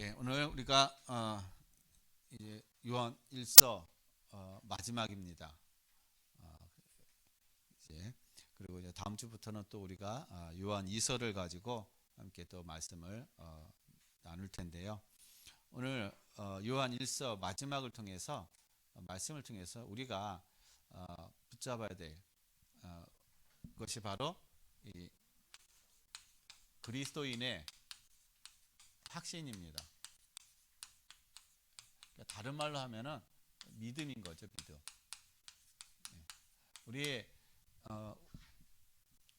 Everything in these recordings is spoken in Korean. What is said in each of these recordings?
예, 오늘 우리가 이제 요한 1서 마지막입니다. 어, 이제 그리고 이제 다음 주부터는 또 우리가 요한 2서를 가지고 함께 또 말씀을 나눌 텐데요. 오늘 요한 1서 마지막을 통해서 말씀을 통해서 우리가 붙잡아야 될 것이 바로 이 그리스도인의 확신입니다. 그러니까 다른 말로 하면은 믿음인 거죠, 믿음. 우리의 어,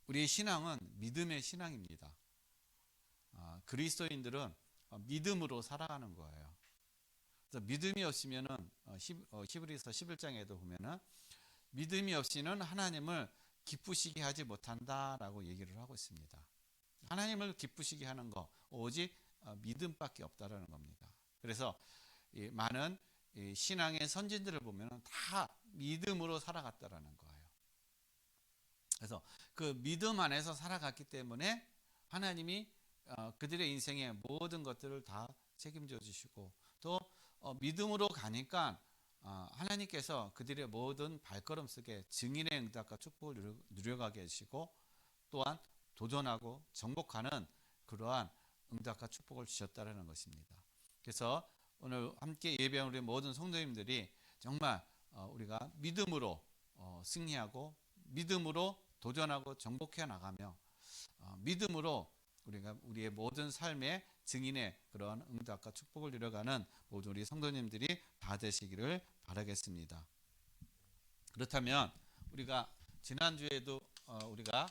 우리의 신앙은 믿음의 신앙입니다. 그리스도인들은 믿음으로 살아가는 거예요. 그래서 믿음이 없으면은 히브리서 11장에도 보면은 믿음이 없이는 하나님을 기쁘시게 하지 못한다라고 얘기를 하고 있습니다. 하나님을 기쁘시게 하는 거 오직 믿음밖에 없다라는 겁니다. 그래서 많은 신앙의 선진들을 보면 다 믿음으로 살아갔다라는 거예요. 그래서 그 믿음 안에서 살아갔기 때문에 하나님이 그들의 인생의 모든 것들을 다 책임져 주시고 또 믿음으로 가니까 하나님께서 그들의 모든 발걸음 속에 증인의 응답과 축복을 누려가게 하시고 또한 도전하고 정복하는 그러한 응답과 축복을 주셨다는 것입니다. 그래서 오늘 함께 예배한 우리 모든 성도님들이 정말 우리가 믿음으로 승리하고 믿음으로 도전하고 정복해 나가며 믿음으로 우리가 우리의 모든 삶의 증인의 그런 응답과 축복을 누려가는 모든 우리 성도님들이 다 되시기를 바라겠습니다. 그렇다면 우리가 지난주에도 우리가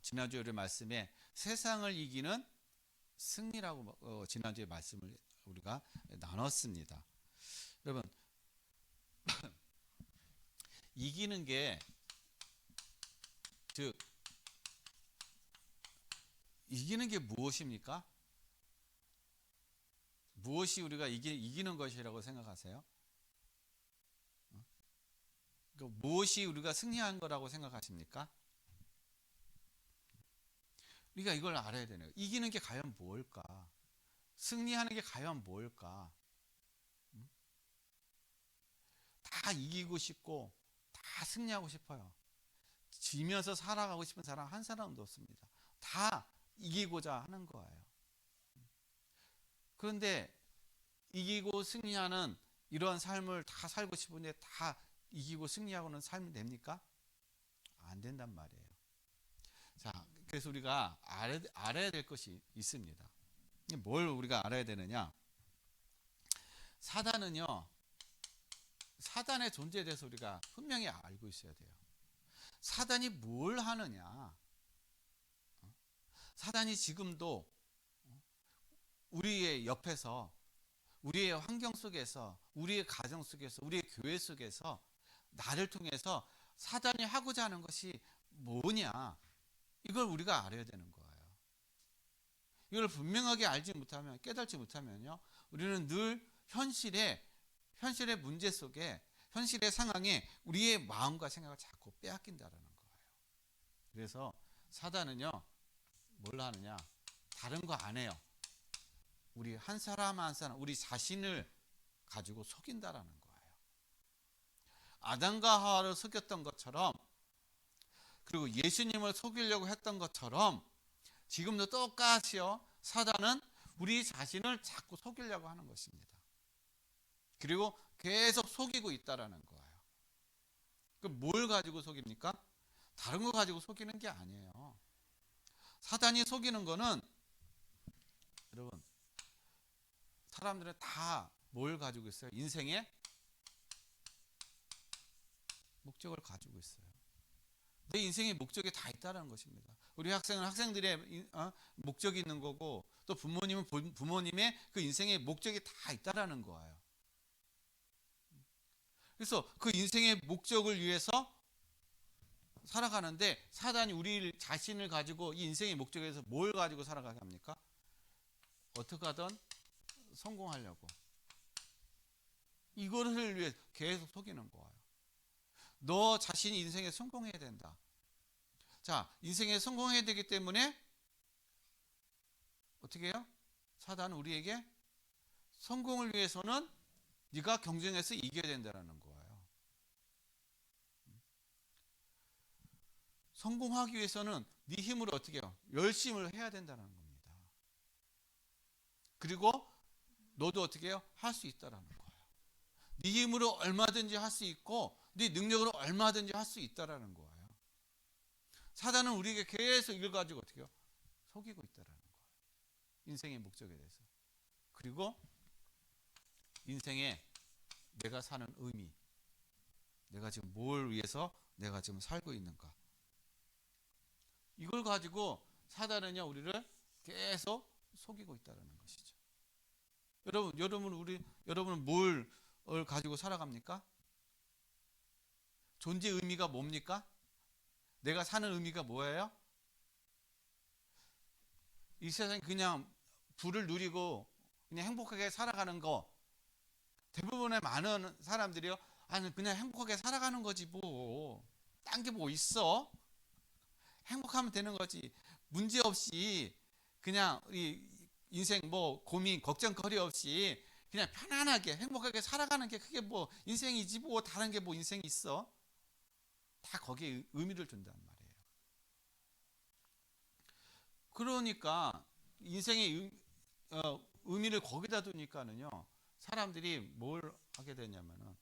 지난주에 우리 말씀에 세상을 이기는 승리라고 지난주에 말씀을 우리가 나눴습니다. 여러분 이기는 게 즉 이기는 게 무엇입니까? 무엇이 우리가 이기는 것이라고 생각하세요? 그러니까 무엇이 우리가 승리한 거라고 생각하십니까? 우리가 이걸 알아야 되네요. 이기는 게 과연 뭘까? 승리하는 게 과연 뭘까? 다 이기고 싶고 다 승리하고 싶어요. 지면서 살아가고 싶은 사람 한 사람도 없습니다. 다 이기고자 하는 거예요. 그런데 이기고 승리하는 이러한 삶을 다 살고 싶은데 다 이기고 승리하고는 삶이 됩니까? 안 된단 말이에요. 자, 그래서 우리가 알아야 될 것이 있습니다. 뭘 우리가 알아야 되느냐? 사단은요, 사단의 존재에 대해서 우리가 분명히 알고 있어야 돼요. 사단이 뭘 하느냐? 사단이 지금도 우리의 옆에서, 우리의 환경 속에서, 우리의 가정 속에서, 우리의 교회 속에서 나를 통해서 사단이 하고자 하는 것이 뭐냐? 이걸 우리가 알아야 되는 거예요. 이걸 분명하게 알지 못하면, 깨닫지 못하면요, 우리는 늘 현실의 문제 속에, 현실의 상황에 우리의 마음과 생각을 자꾸 빼앗긴다라는 거예요. 그래서 사단은요, 뭘 하느냐? 다른 거 안 해요. 우리 한 사람 한 사람, 우리 자신을 가지고 속인다라는 거예요. 아담과 하와를 속였던 것처럼, 그리고 예수님을 속이려고 했던 것처럼 지금도 똑같이요, 사단은 우리 자신을 자꾸 속이려고 하는 것입니다. 그리고 계속 속이고 있다라는 거예요. 그럼 뭘 가지고 속입니까? 다른 거 가지고 속이는 게 아니에요. 사단이 속이는 거는, 여러분, 사람들은 다 뭘 가지고 있어요? 인생의 목적을 가지고 있어요. 내 인생의 목적이 다 있다는 것입니다. 우리 학생들의 목적이 있는 거고, 또 부모님은 부모님의 그 인생의 목적이 다 있다라는 거예요. 그래서 그 인생의 목적을 위해서 살아가는데 사단이 우리 자신을 가지고 이 인생의 목적에서 뭘 가지고 살아가게 합니까? 어떻게 하든 성공하려고, 이거를 위해 계속 속이는 거예요. 너 자신이 인생에 성공해야 된다. 자, 인생에 성공해야 되기 때문에 어떻게 해요? 사단은 우리에게 성공을 위해서는 네가 경쟁해서 이겨야 된다는 거예요. 성공하기 위해서는 네 힘으로 어떻게 해요? 열심을 해야 된다는 겁니다. 그리고 너도 어떻게 해요? 할 수 있다라는 거예요. 네 힘으로 얼마든지 할 수 있고 네 능력으로 얼마든지 할 수 있다라는 거예요. 사단은 우리에게 계속 이걸 가지고 어떻게 해요? 속이고 있다라는 거예요. 인생의 목적에 대해서. 그리고 인생에 내가 사는 의미, 내가 지금 뭘 위해서 내가 지금 살고 있는가, 이걸 가지고 사단은요 우리를 계속 속이고 있다는 것이죠. 여러분은 뭘 가지고 살아갑니까? 존재 의미가 뭡니까? 내가 사는 의미가 뭐예요? 이 세상에 그냥 부를 누리고 그냥 행복하게 살아가는 거. 대부분의 많은 사람들이요, 아니 그냥 행복하게 살아가는 거지 뭐. 딴 게 뭐 있어? 행복하면 되는 거지. 문제 없이 그냥 이 인생 뭐 고민 걱정거리 없이 그냥 편안하게 행복하게 살아가는 게 그게 뭐 인생이지 뭐 다른 게 뭐 인생이 있어? 다 거기에 의미를 준단 말이에요. 그러니까 인생의 의미를 거기다 두니까는요 사람들이 뭘 하게 되냐면은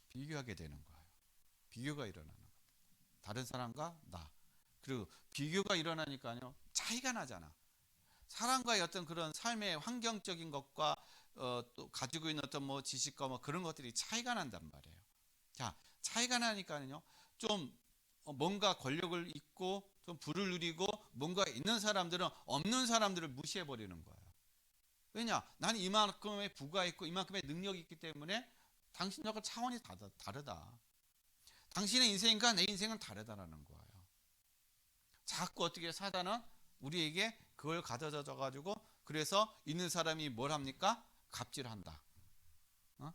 비교하게 되는 거예요. 비교가 일어나는 거예요. 다른 사람과 나. 그리고 비교가 일어나니까요 차이가 나잖아. 사람과의 어떤 그런 삶의 환경적인 것과 또 가지고 있는 어떤 뭐 지식과 뭐 그런 것들이 차이가 난단 말이에요. 자, 차이가 나니까는요 좀 뭔가 권력을 잇고 좀 부를 누리고 뭔가 있는 사람들은 없는 사람들을 무시해 버리는 거예요. 왜냐? 나는 이만큼의 부가 있고 이만큼의 능력이 있기 때문에 당신하고 차원이 다르다. 당신의 인생과 내 인생은 다르다라는 거예요. 자꾸 어떻게 사단은 우리에게 그걸 가져다 가지고 그래서 있는 사람이 뭘 합니까? 갑질한다. 어?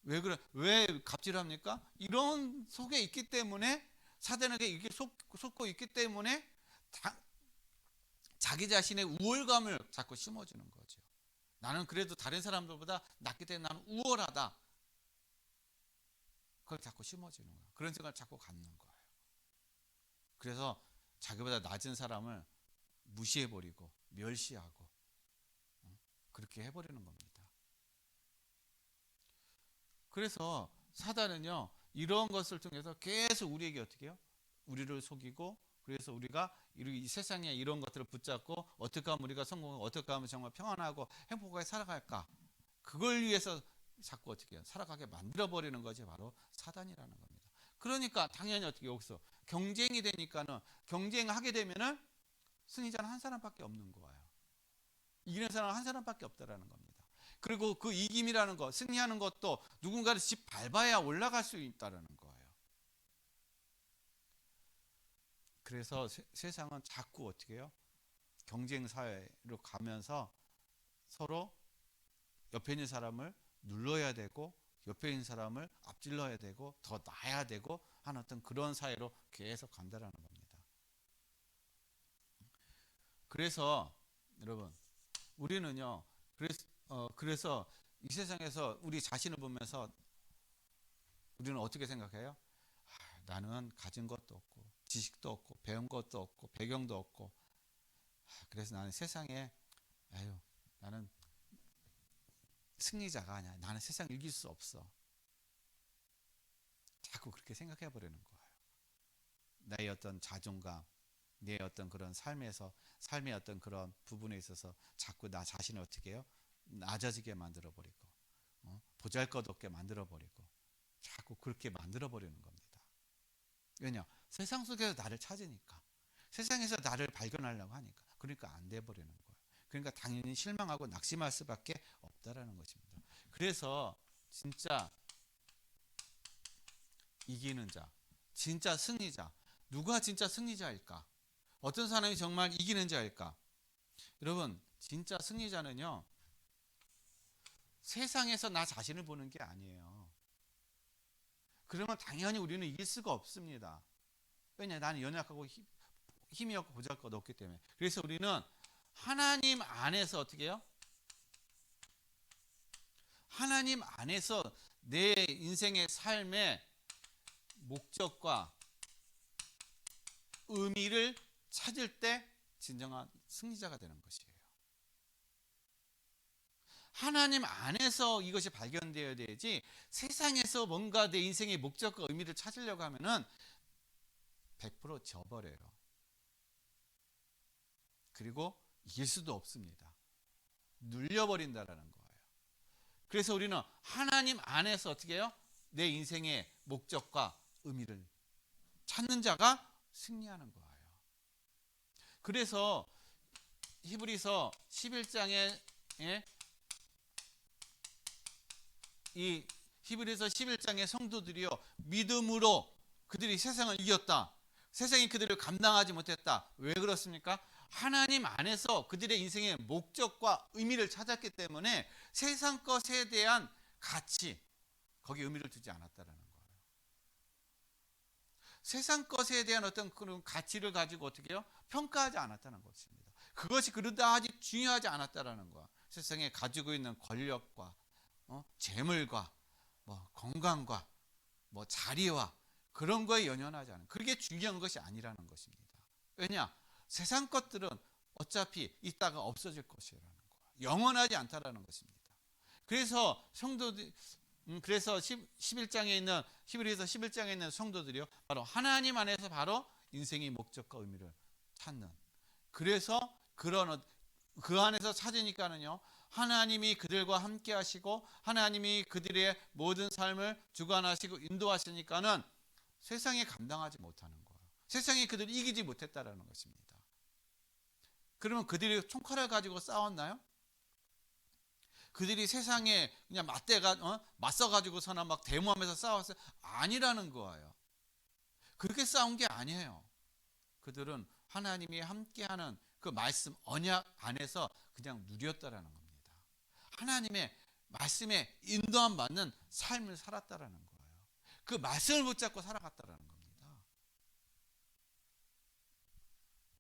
왜 그래? 왜 갑질합니까? 이런 속에 있기 때문에 사단에게 이게 속고 있기 때문에 자기 자신의 우월감을 자꾸 심어주는 거죠. 나는 그래도 다른 사람들보다 낫기 때문에 나는 우월하다. 그걸 자꾸 심어주는 거예요. 그런 생각을 자꾸 갖는 거예요. 그래서 자기보다 낮은 사람을 무시해버리고 멸시하고 그렇게 해버리는 겁니다. 그래서 사단은요 이런 것을 통해서 계속 우리에게 어떻게 해요? 우리를 속이고 그래서 우리가 이 세상에 이런 것들을 붙잡고 어떻게 하면 우리가 성공하고 어떻게 하면 정말 평안하고 행복하게 살아갈까, 그걸 위해서 자꾸 어떻게 해요? 살아가게 만들어버리는 것이 바로 사단이라는 겁니다. 그러니까 당연히 어떻게 여기서 경쟁이 되니까는 경쟁하게 되면은 승리자는 한 사람밖에 없는 거예요. 이기는 사람은 한 사람밖에 없다라는 겁니다. 그리고 그 이김이라는 것, 승리하는 것도 누군가를 집 밟아야 올라갈 수 있다라는 거예요. 그래서 세상은 자꾸 어떻게 해요? 경쟁 사회로 가면서 서로 옆에 있는 사람을 눌러야 되고 옆에 있는 사람을 앞질러야 되고 더 나아야 되고 하는 어떤 그런 사회로 계속 간다라는 겁니다. 그래서 여러분 우리는요 그래서 이 세상에서 우리 자신을 보면서 우리는 어떻게 생각해요? 나는 가진 것도 없고 지식도 없고 배운 것도 없고 배경도 없고 그래서 나는 세상에 나는 승리자가 아니야. 나는 세상을 이길 수 없어. 자꾸 그렇게 생각해 버리는 거예요. 나의 어떤 자존감, 내 어떤 그런 삶의 어떤 그런 부분에 있어서 자꾸 나 자신을 어떻게 해요? 낮아지게 만들어 버리고 보잘것없게 만들어 버리고 자꾸 그렇게 만들어 버리는 겁니다. 왜냐? 세상 속에서 나를 찾으니까, 세상에서 나를 발견하려고 하니까, 그러니까 안 돼 버리는 거예요. 그러니까 당연히 실망하고 낙심할 수밖에 없다라는 것입니다. 그래서 진짜 이기는 자, 진짜 승리자, 누가 진짜 승리자일까? 어떤 사람이 정말 이기는 자일까? 여러분, 진짜 승리자는요 세상에서 나 자신을 보는 게 아니에요. 그러면 당연히 우리는 이길 수가 없습니다. 왜냐? 나는 연약하고 힘이 없고 보잘것 없기 때문에. 그래서 우리는 하나님 안에서 어떻게 해요? 하나님 안에서 내 인생의 삶의 목적과 의미를 찾을 때 진정한 승리자가 되는 것이에요. 하나님 안에서 이것이 발견되어야 되지, 세상에서 뭔가 내 인생의 목적과 의미를 찾으려고 하면은 100% 져버려요. 그리고 이길 수도 없습니다. 눌려버린다라는 거예요. 그래서 우리는 하나님 안에서 어떻게 해요? 내 인생의 목적과 의미를 찾는 자가 승리하는 거예요. 그래서 히브리서 11장에 이 히브리서 11장의 성도들이요, 믿음으로 그들이 세상을 이겼다. 세상이 그들을 감당하지 못했다. 왜 그렇습니까? 하나님 안에서 그들의 인생의 목적과 의미를 찾았기 때문에 세상 것에 대한 가치, 거기에 의미를 두지 않았다라는 거예요. 세상 것에 대한 어떤 그런 가치를 가지고 어떻게 해요? 평가하지 않았다는 것입니다. 그것이 그러다하지 중요하지 않았다라는 거야. 세상에 가지고 있는 권력과 재물과 건강과 자리와 그런 거에 연연하지 않은, 그게 중요한 것이 아니라는 것입니다. 왜냐? 세상 것들은 어차피 있다가 없어질 것이라는 거야. 영원하지 않다라는 것입니다. 그래서 성도들, 그래서 11장에 있는 히브리서 11장에 있는 성도들이요, 바로 하나님 안에서 바로 인생의 목적과 의미를 찾는, 그래서 그 안에서 찾으니까는요, 하나님이 그들과 함께 하시고 하나님이 그들의 모든 삶을 주관하시고 인도하시니까는 세상에 감당하지 못하는 거예요. 세상에 그들이 이기지 못했다라는 것입니다. 그러면 그들이 총칼을 가지고 싸웠나요? 그들이 세상에 그냥 맞서가지고서나 막 대모하면서 싸웠어요? 아니라는 거예요. 그렇게 싸운 게 아니에요. 그들은 하나님이 함께하는 그 말씀 언약 안에서 그냥 누렸다라는 겁니다. 하나님의 말씀에 인도함 받는 삶을 살았다라는 거예요. 그 말씀을 붙잡고 살아갔다라는 겁니다.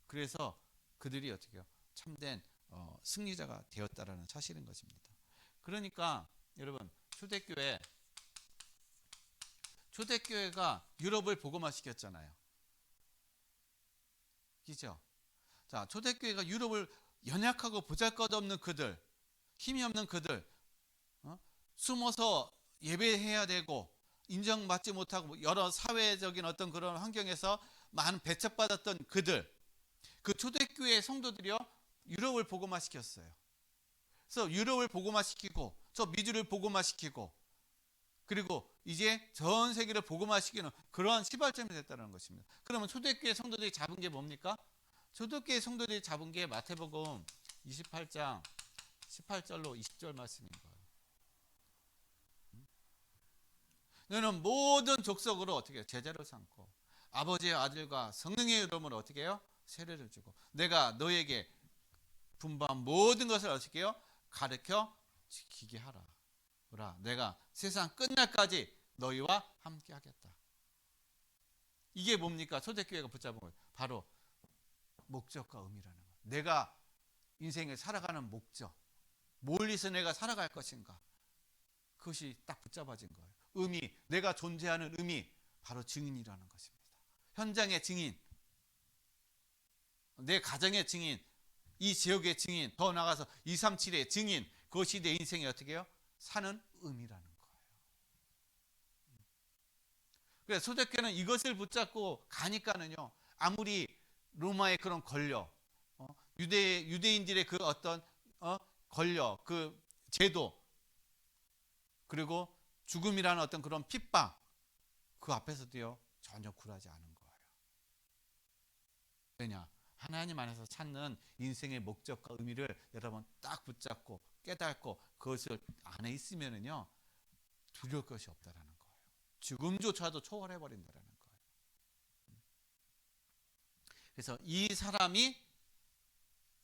그래서 그들이 어떻게 해요? 참된 승리자가 되었다라는 사실인 것입니다. 그러니까 여러분, 초대교회가 유럽을 복음화시켰잖아요. 그죠? 자, 초대교회가 유럽을, 연약하고 보잘것없는 그들, 힘이 없는 그들, 숨어서 예배해야 되고 인정받지 못하고 여러 사회적인 어떤 그런 환경에서 많은 배척받았던 그들, 그 초대교회 성도들이요, 유럽을 복음화시켰어요. 그래서 유럽을 복음화시키고 저 미주를 복음화시키고, 그리고 이제 전 세계를 복음화시키는 그러한 시발점이 됐다는 것입니다. 그러면 초대교회 성도들이 잡은 게 뭡니까? 초대교회 성도들이 잡은 게 마태복음 28장 18절로 20절 말씀인 거예요. 너는 모든 족속으로 어떻게 해요? 제자를 삼고 아버지의 아들과 성령의 이름으로 어떻게 해요? 세례를 주고 내가 너에게 분부한 모든 것을 어떻게 해요? 가르쳐 지키게 하라. 내가 세상 끝날까지 너희와 함께 하겠다. 이게 뭡니까? 초대교회가 붙잡은 거예요. 바로 목적과 의미라는 거예요. 내가 인생을 살아가는 목적, 멀리서 내가 살아갈 것인가, 그것이 딱 붙잡아진 거예요. 의미, 내가 존재하는 의미, 바로 증인이라는 것입니다. 현장의 증인, 내 가정의 증인, 이 지역의 증인, 더 나아가서 237의 증인, 그것이 내 인생에 어떻게 해요? 사는 의미라는 거예요. 그래서 초대교회는 이것을 붙잡고 가니까는요, 아무리 로마의 그런 권력, 유대인들의 그 어떤 권력, 그 제도, 그리고 죽음이라는 어떤 그런 핍박, 그 앞에서도요 전혀 굴하지 않은 거예요. 왜냐? 하나님 안에서 찾는 인생의 목적과 의미를 여러분 딱 붙잡고 깨닫고 그것을 안에 있으면은요, 두려울 것이 없다라는 거예요. 죽음조차도 초월해 버린다라는 거예요. 그래서 이 사람이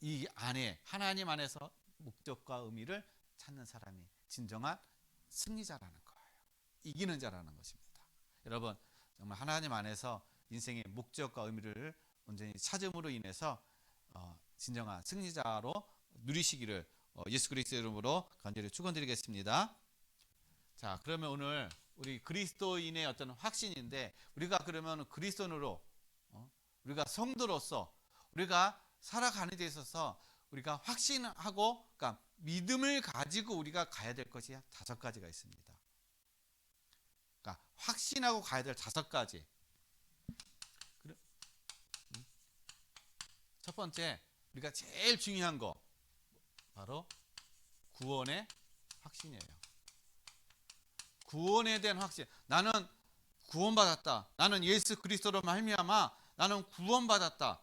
이 안에, 하나님 안에서 목적과 의미를 찾는 사람이 진정한 승리자라는 거예요. 이기는 자라는 것입니다. 여러분, 정말 하나님 안에서 인생의 목적과 의미를 온전히 찾음으로 인해서 진정한 승리자로 누리시기를 예수 그리스도 이름으로 간절히 축원드리겠습니다. 자, 그러면 오늘 우리 그리스도인의 어떤 확신인데, 우리가 그러면 그리스도인으로 우리가 성도로서 우리가 살아가는 데 있어서 우리가 확신하고, 그러니까 믿음을 가지고 우리가 가야 될 것이 5가지가 있습니다. 그러니까 확신하고 가야 될 5가지. 첫 번째, 우리가 제일 중요한 거 바로 구원의 확신이에요. 구원에 대한 확신. 나는 구원받았다. 나는 예수 그리스도로 말미암아 나는 구원받았다.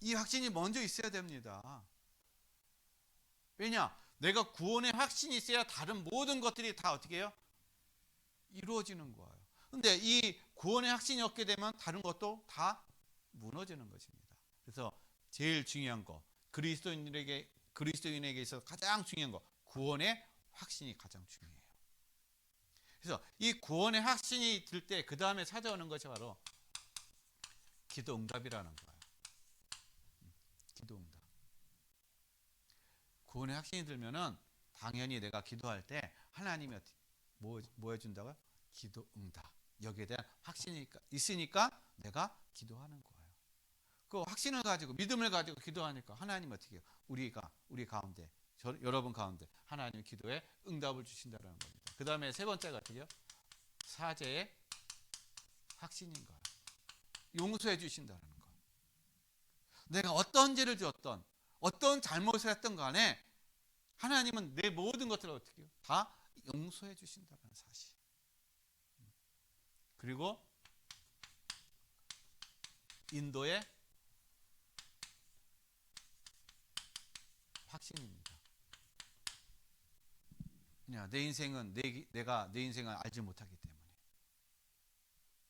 이 확신이 먼저 있어야 됩니다. 왜냐? 내가 구원의 확신이 있어야 다른 모든 것들이 다 어떻게 해요? 이루어지는 거예요. 근데 이 구원의 확신이 없게 되면 다른 것도 다 무너지는 것입니다. 그래서 제일 중요한 거, 그리스도인에게 있어서 가장 중요한 거, 구원의 확신이 가장 중요해요. 그래서 이 구원의 확신이 들 때 그 다음에 찾아오는 것이 바로 기도 응답이라는 거예요. 기도 응답. 구원의 확신이 들면은 당연히 내가 기도할 때 하나님이 뭐 해준다고요? 기도 응답. 여기에 대한 확신이 있으니까 내가 기도하는 거예요. 그 확신을 가지고 믿음을 가지고 기도하니까 하나님 어떻게 해요? 우리 가운데, 여러분 가운데 하나님 기도에 응답을 주신다는 겁니다. 그 다음에 세 번째가 어떻게 해요? 사죄의 확신인 거예요. 용서해 주신다는 거. 내가 어떤 죄를 지었던, 어떤 잘못을 했던 간에 하나님은 내 모든 것들을 어떻게 해요? 다 용서해 주신다는 사실. 그리고 인도의 확신입니다. 그냥 내 인생은 내가 내 인생을 알지 못하기 때문에.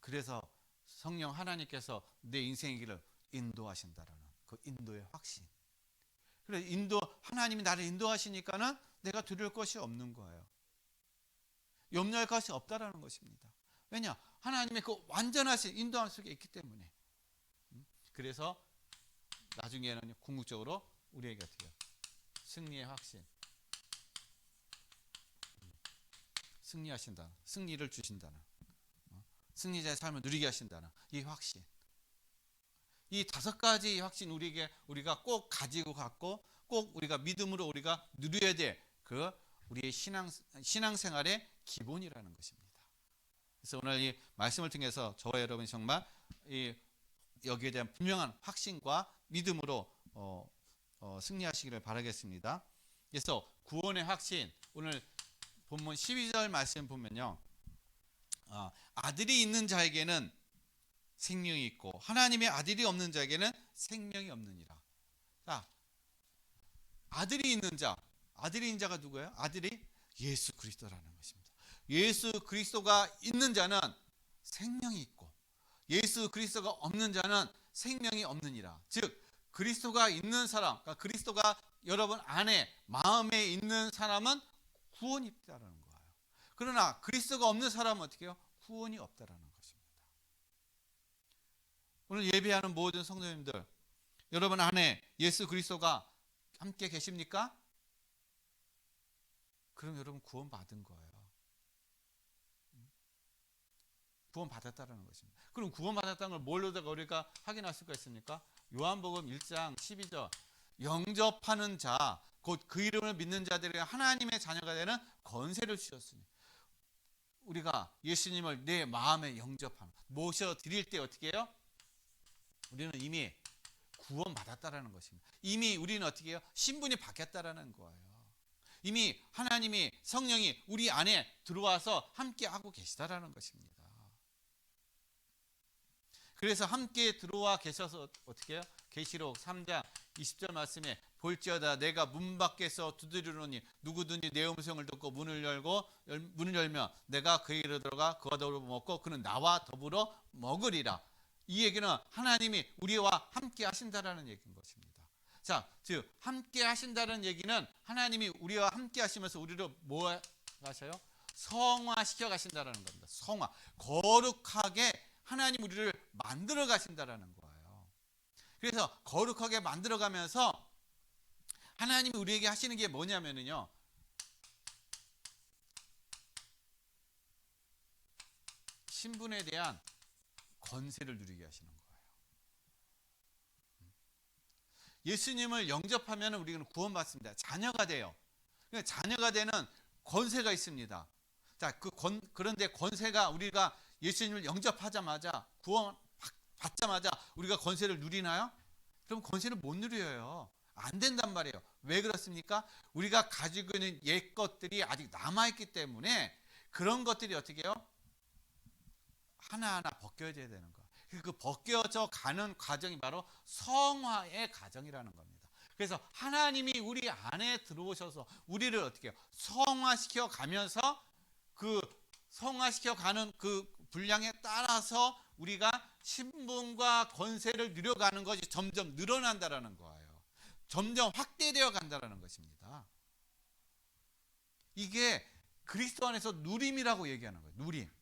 그래서 성령 하나님께서 내 인생의 길을 인도하신다라는 그 인도의 확신. 그래서 하나님이 나를 인도하시니까는 내가 두려울 것이 없는 거예요. 염려할 것이 없다라는 것입니다. 왜냐? 하나님의 그 완전하신 인도함 속에 있기 때문에. 그래서 나중에는 궁극적으로 우리에게 어떻게 해요? 승리의 확신. 승리하신다. 승리를 주신다는. 승리자의 삶을 누리게 하신다는 이 확신. 이 5가지 확신 우리가 꼭 가지고 갖고 꼭 우리가 믿음으로 우리가 누려야 될 그 우리의 신앙생활의 기본이라는 것입니다. 그래서 오늘 이 말씀을 통해서 저와 여러분이 정말 여기에 대한 분명한 확신과 믿음으로 승리하시기를 바라겠습니다. 그래서 구원의 확신, 오늘 본문 12절 말씀 보면요, 아들이 있는 자에게는 생명이 있고 하나님의 아들이 없는 자에게는 생명이 없느니라. 자, 아들이 있는 자가 누구예요? 아들이 예수 그리스도라는 것입니다. 예수 그리스도가 있는 자는 생명이 있고 예수 그리스도가 없는 자는 생명이 없느니라. 즉 그리스도가 있는 사람, 그러니까 그리스도가 여러분 안에 마음에 있는 사람은 구원이 있다라는 거예요. 그러나 그리스도가 없는 사람은 어떻게 해요? 구원이 없다라는 것입니다. 오늘 예배하는 모든 성도님들, 여러분 안에 예수 그리스도가 함께 계십니까? 그럼 여러분 구원 받은 거예요. 구원 받았다라는 것입니다. 그럼 구원 받았다는 걸 뭘로다가 우리가 확인할 수가 있습니까? 요한복음 1장 12절 영접하는 자, 곧 그 이름을 믿는 자들에게 하나님의 자녀가 되는 권세를 주셨으니, 우리가 예수님을 내 마음에 영접하는, 모셔드릴 때 어떻게 해요? 우리는 이미 구원 받았다라는 것입니다. 이미 우리는 어떻게 해요? 신분이 바뀌었다라는 거예요. 이미 하나님이, 성령이 우리 안에 들어와서 함께 하고 계시다라는 것입니다. 그래서 함께 들어와 계셔서 어떻게 해요? 계시록 3장 20절 말씀에 볼지어다 내가 문 밖에서 두드리노니 누구든지 내 음성을 듣고 문을 열면 내가 그에게로 들어가 그와 더불어 먹고 그는 나와 더불어 먹으리라. 이 얘기는 하나님이 우리와 함께 하신다라는 얘기인 것입니다. 자, 즉 함께 하신다는 얘기는 하나님이 우리와 함께 하시면서 우리를 뭐 하셔요? 성화시켜 가신다라는 겁니다. 성화, 거룩하게 하나님 우리를 만들어 가신다라는 거예요. 그래서 거룩하게 만들어 가면서 하나님이 우리에게 하시는 게 뭐냐면요, 신분에 대한 권세를 누리게 하시는 거예요. 예수님을 영접하면 우리는 구원받습니다. 자녀가 돼요. 그러니까 자녀가 되는 권세가 있습니다. 자, 그런데 권세가, 우리가 예수님을 영접하자마자, 구원 받자마자 우리가 권세를 누리나요? 그럼 권세를 못 누려요. 안 된단 말이에요. 왜 그렇습니까? 우리가 가지고 있는 옛 것들이 아직 남아있기 때문에 그런 것들이 어떻게 해요? 하나하나 벗겨져야 되는 거예요. 그 벗겨져 가는 과정이 바로 성화의 과정이라는 겁니다. 그래서 하나님이 우리 안에 들어오셔서 우리를 어떻게 해요? 성화시켜 가면서 그 성화시켜 가는 그 분량에 따라서 우리가 신분과 권세를 누려가는 것이 점점 늘어난다라는 거예요. 점점 확대되어 간다라는 것입니다. 이게 그리스도 안에서 누림이라고 얘기하는 거예요. 누림.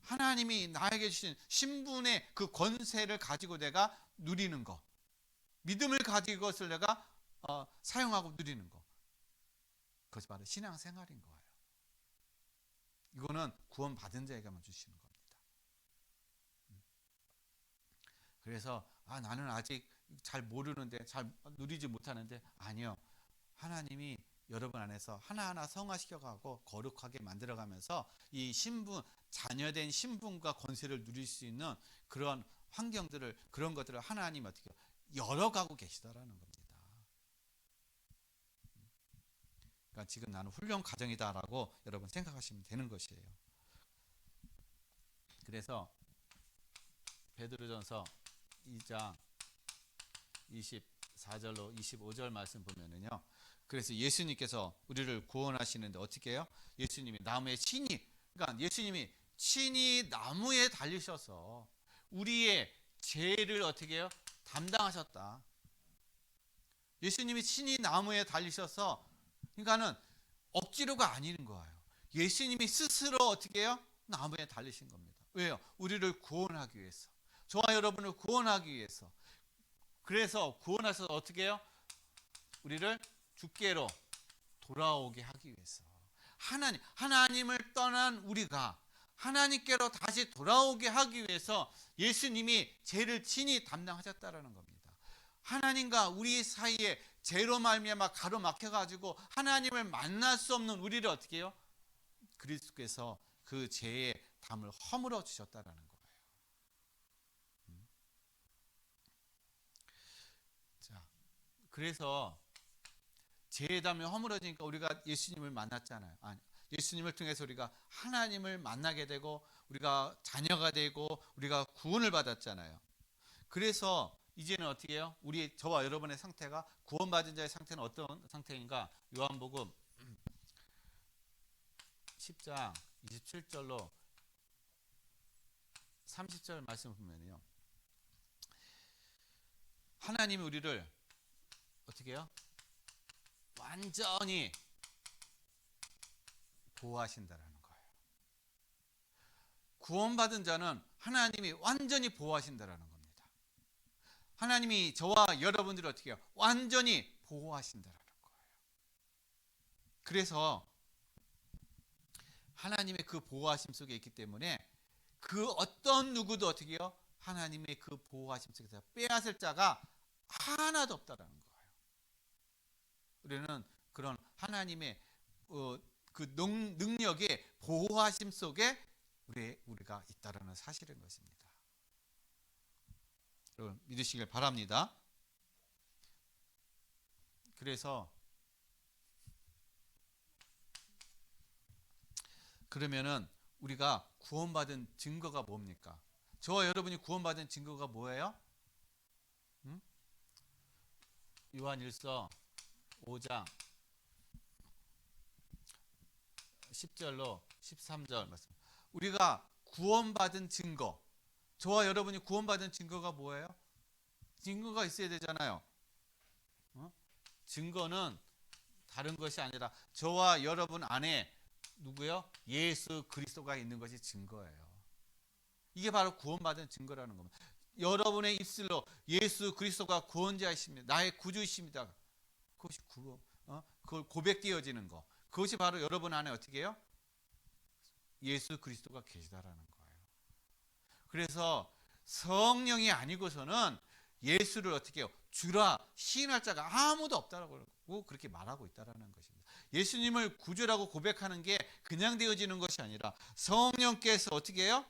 하나님이 나에게 주신 신분의 그 권세를 가지고 내가 누리는 것, 믿음을 가지고 그것을 내가 사용하고 누리는 것, 그것이 바로 신앙생활인 거예요. 이거는 구원받은 자에게만 주시는 겁니다. 그래서 나는 아직 잘 모르는데, 잘 누리지 못하는데, 아니요, 하나님이 여러분 안에서 하나하나 성화시켜가고 거룩하게 만들어가면서 이 신분, 자녀된 신분과 권세를 누릴 수 있는 그런 환경들을, 그런 것들을 하나님 어떻게 열어가고 계시다라는 겁니다. 그러니까 지금 나는 훌륭한 가정이다라고 여러분 생각하시면 되는 것이에요. 그래서 베드로전서 2장 24절로 25절 말씀 보면은요, 그래서 예수님께서 우리를 구원하시는데 어떻게 해요? 예수님이 나무의 친히, 그러니까 예수님이 친히 나무에 달리셔서 우리의 죄를 어떻게 해요? 담당하셨다. 예수님이 친히 나무에 달리셔서, 그러니까는 억지로가 아닌 거예요. 예수님이 스스로 어떻게 해요? 나무에 달리신 겁니다. 왜요? 우리를 구원하기 위해서, 저와 여러분을 구원하기 위해서. 그래서 구원하셔서 어떻게 해요? 우리를 주께로 돌아오게 하기 위해서. 하나님을 떠난 우리가 하나님께로 다시 돌아오게 하기 위해서 예수님이 죄를 친히 담당하셨다라는 겁니다. 하나님과 우리 사이에 죄로 말미암아 가로막혀 가지고 하나님을 만날 수 없는 우리를 어떻게 해요? 그리스도께서 그 죄의 담을 허물어 주셨다라는 거예요. 자, 그래서 죄의 담이 허물어지니까 우리가 예수님을 만났잖아요. 아니, 예수님을 통해서 우리가 하나님을 만나게 되고 우리가 자녀가 되고 우리가 구원을 받았잖아요. 그래서 이제는 어떻게 해요? 저와 여러분의 상태가, 구원받은 자의 상태는 어떤 상태인가? 요한복음 10장 27절로 30절 말씀 보면요, 하나님이 우리를 어떻게 해요? 완전히 보호하신다라는 거예요. 구원받은 자는 하나님이 완전히 보호하신다라는 겁니다. 하나님이 저와 여러분들을 어떻게 해요? 완전히 보호하신다라는 거예요. 그래서 하나님의 그 보호하심 속에 있기 때문에 그 어떤 누구도 어떻게 해요? 하나님의 그 보호하심 속에서 빼앗을 자가 하나도 없다라는 거예요. 우리는 그런 하나님의 그 능력의 보호하심 속에 우리가 있다라는 사실인 것입니다. 여러분 믿으시길 바랍니다. 그래서 그러면은 우리가 구원받은 증거가 뭡니까? 저와 여러분이 구원받은 증거가 뭐예요? 요한일서 5장 10절로 13절 말씀. 우리가 구원받은 증거, 저와 여러분이 구원받은 증거가 뭐예요? 증거가 있어야 되잖아요. 증거는 다른 것이 아니라 저와 여러분 안에 누구요? 예수 그리스도가 있는 것이 증거예요. 이게 바로 구원받은 증거라는 겁니다. 여러분의 입술로 예수 그리스도가 구원자이십니다. 나의 구주이십니다. 그것이 그걸 고백되어지는 거. 그것이 바로 여러분 안에 어떻게 해요? 예수 그리스도가 계시다라는 거예요. 그래서 성령이 아니고서는 예수를 어떻게 해요? 주라 시인할 자가 아무도 없다라고 그렇게 말하고 있다라는 것입니다. 예수님을 구주라고 고백하는 게 그냥 되어지는 것이 아니라 성령께서 어떻게 해요?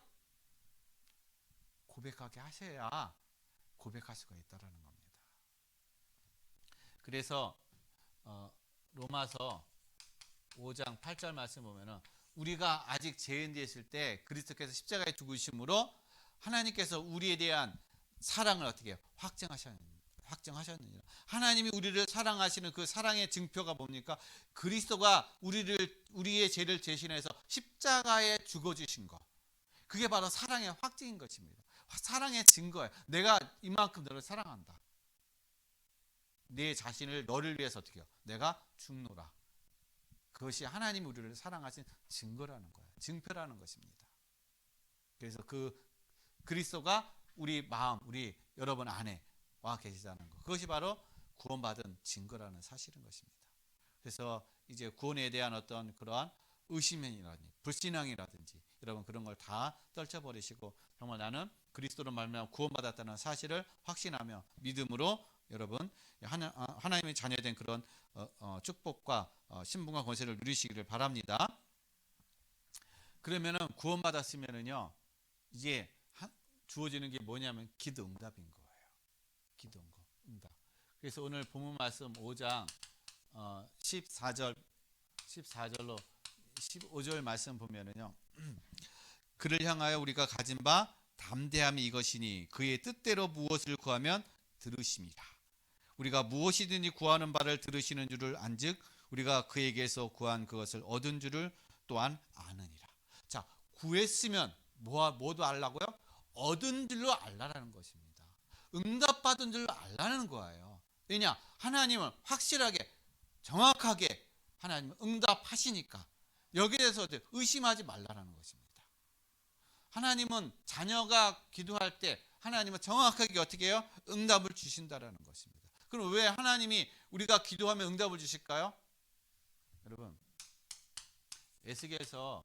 고백하게 하셔야 고백할 수가 있다라는 겁니다. 그래서 로마서 5장 8절 말씀 보면은 우리가 아직 죄인 되었을 때 그리스도께서 십자가에 죽으심으로 하나님께서 우리에 대한 사랑을 어떻게 해요? 확증하셨느니라. 하나님이 우리를 사랑하시는 그 사랑의 증표가 뭡니까? 그리스도가 우리의 죄를 대신해서 십자가에 죽어주신 것. 그게 바로 사랑의 확증인 것입니다. 사랑의 증거예요. 내가 이만큼 너를 사랑한다. 내 자신을 너를 위해서 어떻게 해요? 내가 죽노라. 그것이 하나님이 우리를 사랑하신 증거라는 거예요. 증표라는 것입니다. 그래서 그 그리스도가 우리 마음, 우리 여러분 안에 와 계시다는 것. 그것이 바로 구원받은 증거라는 사실인 것입니다. 그래서 이제 구원에 대한 어떤 그러한 의심이라든지 불신앙이라든지 여러분 그런 걸 다 떨쳐버리시고 정말 나는 그리스도로 말미암아 구원받았다는 사실을 확신하며 믿음으로 여러분 하나님의 자녀된 그런 축복과 신분과 권세를 누리시기를 바랍니다. 그러면은 구원받았으면은요 이제 주어지는 게 뭐냐면 기도 응답인 거예요. 기도 응답. 그래서 오늘 본문 말씀 5장 14절로 15절 말씀 보면은요. 그를 향하여 우리가 가진 바 담대함이 이것이니 그의 뜻대로 무엇을 구하면 들으심이라. 우리가 무엇이든지 구하는 바를 들으시는 줄을 안즉 우리가 그에게서 구한 그것을 얻은 줄을 또한 아느니라. 자, 구했으면 뭐도 알라고요? 얻은 줄로 알라라는 것입니다. 응답받은 줄로 알라는 거예요. 왜냐? 하나님은 확실하게 정확하게 하나님은 응답하시니까 여기에 대해서 의심하지 말라라는 것입니다. 하나님은 자녀가 기도할 때 하나님은 정확하게 어떻게 해요? 응답을 주신다라는 것입니다. 그럼 왜 하나님이 우리가 기도하면 응답을 주실까요? 여러분 에스겔서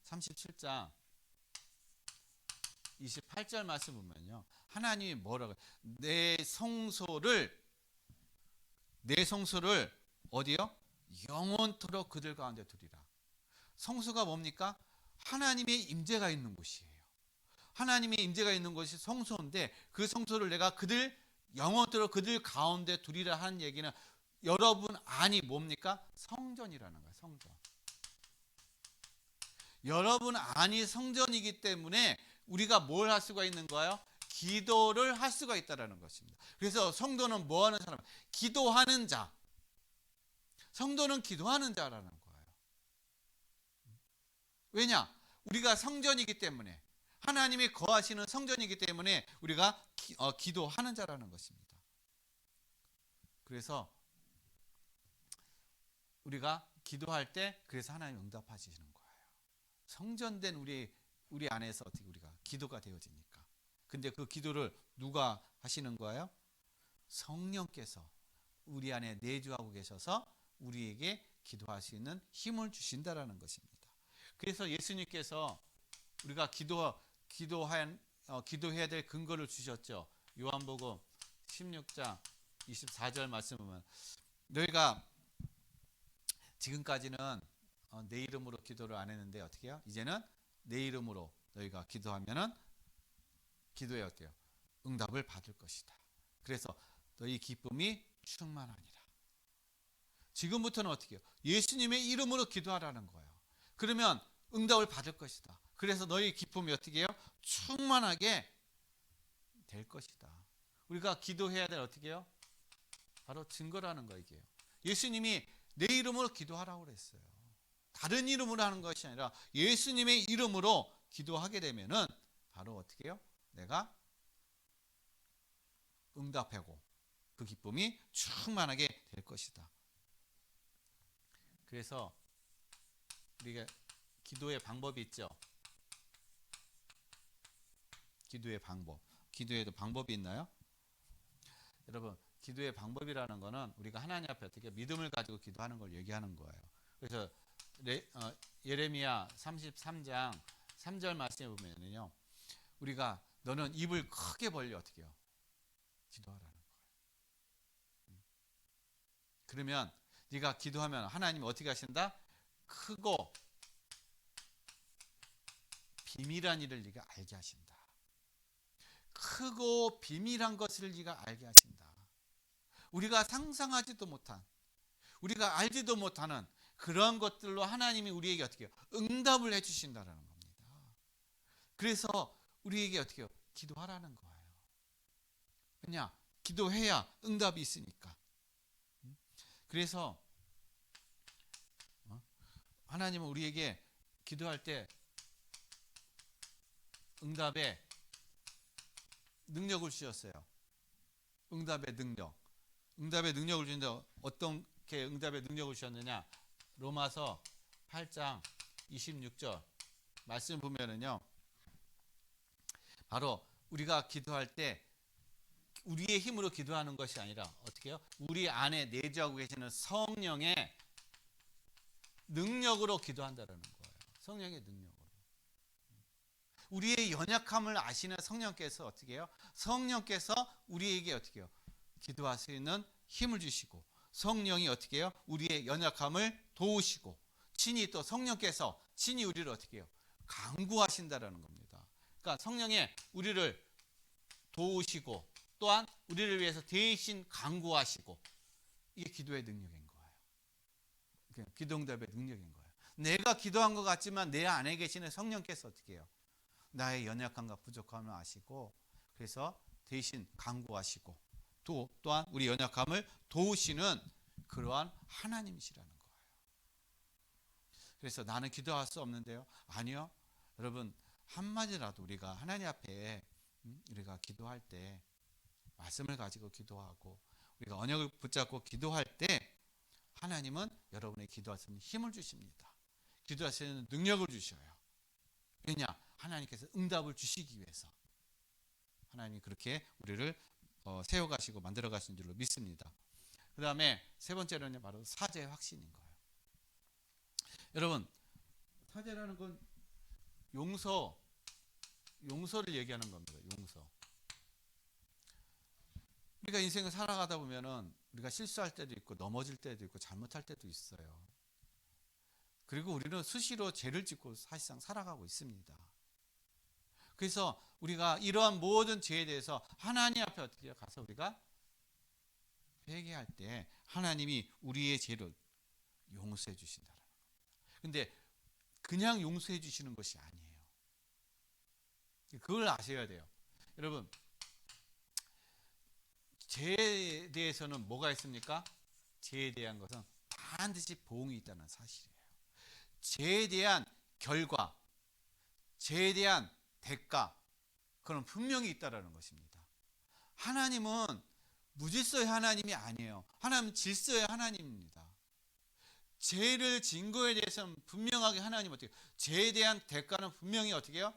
37장 28절 말씀 보면요. 하나님이 뭐라고 해요? 내 성소를 어디요? 영원토록 그들 가운데 두리라. 성소가 뭡니까? 하나님의 임재가 있는 곳이에요. 하나님의 임재가 있는 곳이 성소인데 그 성소를 내가 영원토록 그들 가운데 두리라 하는 얘기는 여러분 안이 뭡니까? 성전이라는 거예요. 성전. 여러분 안이 성전이기 때문에 우리가 뭘 할 수가 있는 거예요? 기도를 할 수가 있다는 것입니다. 그래서 성도는 뭐 하는 사람? 기도하는 자. 성도는 기도하는 자라는 거예요. 왜냐? 우리가 성전이기 때문에 하나님이 거하시는 성전이기 때문에 우리가 기도하는 자라는 것입니다. 그래서 우리가 기도할 때 그래서 하나님 응답하시는 거예요. 성전된 우리 안에서 어떻게 우리가 기도가 되어지니까. 근데 그 기도를 누가 하시는 거예요? 성령께서 우리 안에 내주하고 계셔서 우리에게 기도할 수 있는 힘을 주신다라는 것입니다. 그래서 예수님께서 우리가 기도해야 될 근거를 주셨죠. 요한복음 16장 24절 말씀 보면 너희가 지금까지는 내 이름으로 기도를 안 했는데 어떻게 해요? 이제는 내 이름으로 너희가 기도하면은 기도에 어때요? 응답을 받을 것이다. 그래서 너희 기쁨이 충만하니라. 지금부터는 어떻게 해요? 예수님의 이름으로 기도하라는 거예요. 그러면 응답을 받을 것이다. 그래서 너희 기쁨이 어떻게 해요? 충만하게 될 것이다. 우리가 기도해야 될 어떻게 해요? 바로 증거라는 거 이게요. 예수님이 내 이름으로 기도하라고 그랬어요. 다른 이름으로 하는 것이 아니라 예수님의 이름으로 기도하게 되면은 바로 어떻게 해요? 내가 응답하고 그 기쁨이 충만하게 될 것이다. 그래서 우리가 기도의 방법이 있죠. 기도의 방법. 기도에도 방법이 있나요? 여러분, 기도의 방법이라는 거는 우리가 하나님 앞에 어떻게 믿음을 가지고 기도하는 걸 얘기하는 거예요. 그래서 예레미야 33장 3절 말씀에 보면요, 우리가 너는 입을 크게 벌려 어떻게 해요? 기도하라는 거예요. 그러면 네가 기도하면 하나님이 어떻게 하신다? 크고 비밀한 일을 네가 알게 하신다. 크고 비밀한 것을 네가 알게 하신다. 우리가 상상하지도 못한, 우리가 알지도 못하는 그런 것들로 하나님이 우리에게 어떻게 해요? 응답을 해주신다는 겁니다. 그래서 우리에게 어떻게 해요? 기도하라는 거예요. 왜냐? 기도해야 응답이 있으니까. 그래서 하나님은 우리에게 기도할 때 응답의 능력을 주셨어요. 응답의 능력. 응답의 능력을 주는데 어떻게 응답의 능력을 주셨느냐? 로마서 8장 26절 말씀 보면은요, 바로 우리가 기도할 때 우리의 힘으로 기도하는 것이 아니라 어떻게 해요? 우리 안에 내주하고 계시는 성령의 능력으로 기도한다는 거예요. 성령의 능력으로. 우리의 연약함을 아시는 성령께서 어떻게 해요? 성령께서 우리에게 어떻게 해요? 기도할 수 있는 힘을 주시고, 성령이 어떻게 해요? 우리의 연약함을 도우시고, 친히 또 성령께서 친히 우리를 어떻게 해요? 강구하신다라는 겁니다. 그러니까 성령의 우리를 도우시고 또한 우리를 위해서 대신 강구하시고, 이게 기도의 능력인 거예요. 기도응답의 능력인 거예요. 내가 기도한 것 같지만 내 안에 계시는 성령께서 어떻게 해요? 나의 연약함과 부족함을 아시고, 그래서 대신 강구하시고 또한 우리 연약함을 도우시는 그러한 하나님이시라는 거예요. 그래서 나는 기도할 수 없는데요. 아니요. 여러분, 한마디라도 우리가 하나님 앞에 우리가 기도할 때 말씀을 가지고 기도하고 우리가 언약을 붙잡고 기도할 때 하나님은 여러분의 기도할 수 있는 힘을 주십니다. 기도할 수 있는 능력을 주셔요. 왜냐? 하나님께서 응답을 주시기 위해서 하나님이 그렇게 우리를 세워가시고 만들어가신 줄로 믿습니다. 그 다음에 세 번째로는 바로 사죄의 확신인 거예요. 여러분, 사죄라는 건 용서를 얘기하는 겁니다. 용서. 우리가 인생을 살아가다 보면은 우리가 실수할 때도 있고 넘어질 때도 있고 잘못할 때도 있어요. 그리고 우리는 수시로 죄를 짓고 사실상 살아가고 있습니다. 그래서 우리가 이러한 모든 죄에 대해서 하나님 앞에 어떻게 가서 우리가 회개할 때 하나님이 우리의 죄를 용서해 주신다는 겁니다. 근데 그냥 용서해 주시는 것이 아니에요. 그걸 아셔야 돼요. 여러분, 죄에 대해서는 뭐가 있습니까? 죄에 대한 것은 반드시 보응이 있다는 사실이에요. 죄에 대한 결과, 죄에 대한 대가, 그건 분명히 있다는 것입니다. 하나님은 무질서의 하나님이 아니에요. 하나님은 질서의 하나님입니다. 죄를 진 거에 대해서는 분명하게 하나님 어떻게, 죄에 대한 대가는 분명히 어떻게 해요?